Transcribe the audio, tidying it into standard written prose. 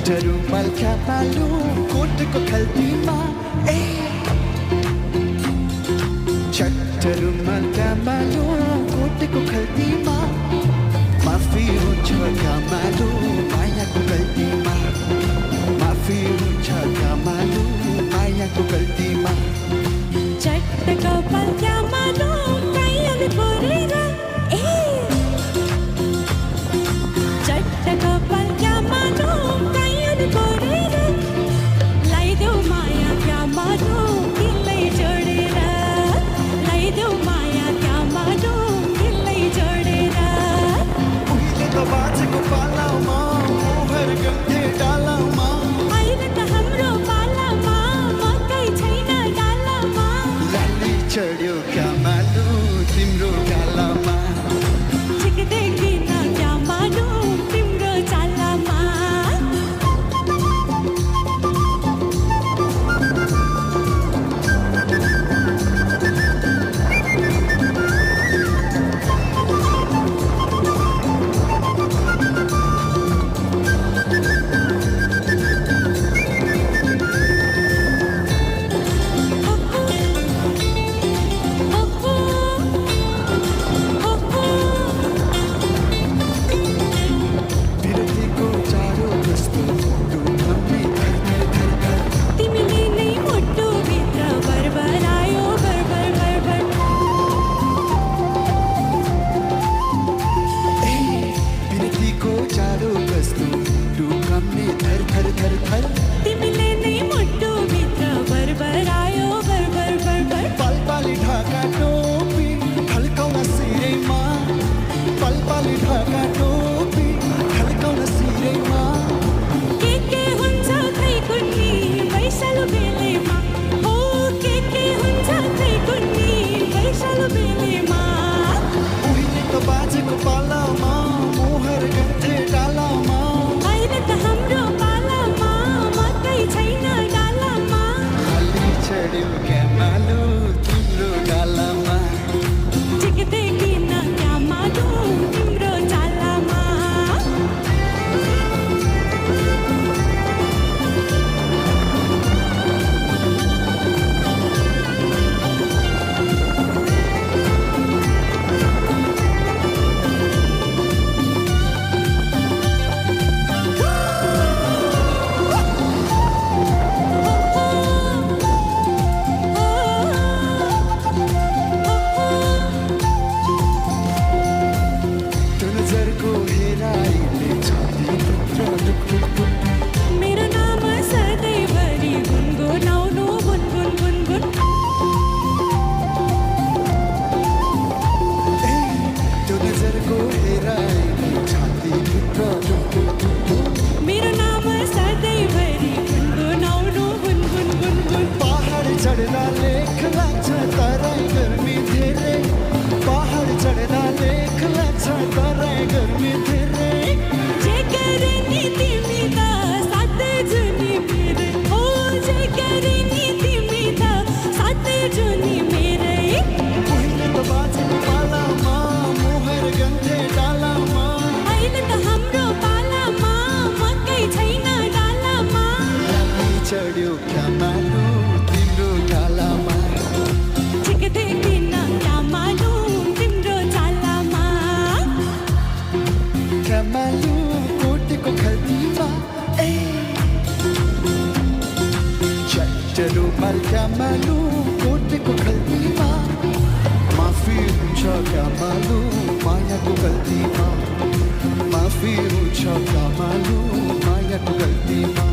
रुमाल क्या मालूम कोटको खल्तीमा ए चट्ट रुमाल क्या मालूम कोटको खल्तीमा माफी हुन्छ क्या मालूम मायाको गल्तीमा माफी हुन्छ क्या मालूम मायाको गल्तीमा चट्ट कपाल क्या मालूम कैले परेर ए चट्ट कपाल क्या मालूम कैले परेर लाइदेऊ माया क्या मालूम दिलै जोडेर लाइदेऊ माया क्या मालूम दिलै जोडेर उहिले त बाजेको पालामा मोहर गन्थे डालामा अहिले त हाम्रो पालामा मकै छैन डालामा लाली चढ्यो क्या मालूम तिम्रो गालामा देख्दिन क्या मालूम तिम्रो चालामा तिमीले नै मुटुभित्र बरबरायो बरबर बरबर विरतीको जाडो कस्तो डुकाउने थर थर थर थर तिमीले नै मुटुभित्र बरबरायो बरबर बरबर पलपाली ढाका टोपी ढल्काउन सिरैमा पलपाली ढाका टोपी ढल्काउन सिरैमा के हुन्छ खै कुन्नी वैशालु बेलेमा हो के हुन्छ खै कुन्नी वैशालु बेलेमा उहिले त बाजेको पालामा मोहर गन्थे डालामा अहिले त हाम्रो पालामा मकै छैन डालामा लाली चढ्यो क्या मालुम तिम्रो गालामा देख्दिन क्या मालूम तिम्रो चालामा त्यो नजरको हेराइले छातीभित्र ढुकढुक मेरो नाम सधैँभरि गुनगुनाउनु गुनगुन गुनगुन त्यो नजरको हेराइले छातीभित्र ढुकढुक मेरो नाम सधैँभरि गुनगुनाउनु गुनगुन गुनगुन पहाड चढ्दा लेख लाग्छ तराई गर्मी धेरै पहाड चढ्दा लेख लाग्छ तराई गर्मी धेरै जे गरे नि तिमी त साथै जुनी मेरै हो जे गरे नि तिमी त साथै जुनी मेरै उहिले त बाजेको पालामा मोहर गन्थे डालामा अहिले त हाम्रो पालामा मकै छैन डालामा लाली चढ्यो क्या मालुम तिम्रो गालामा देख्दिन क्या मालूम तिम्रो चालामा क्या मालुम कोटको खल्तीमा ए चट्ट रुमाल क्या मालुम कोटको खल्तीमा माफी हुन्छ क्या मालुम मायाको गल्तीमा माफी हुन्छ क्या मालुम मायाको गल्तीमा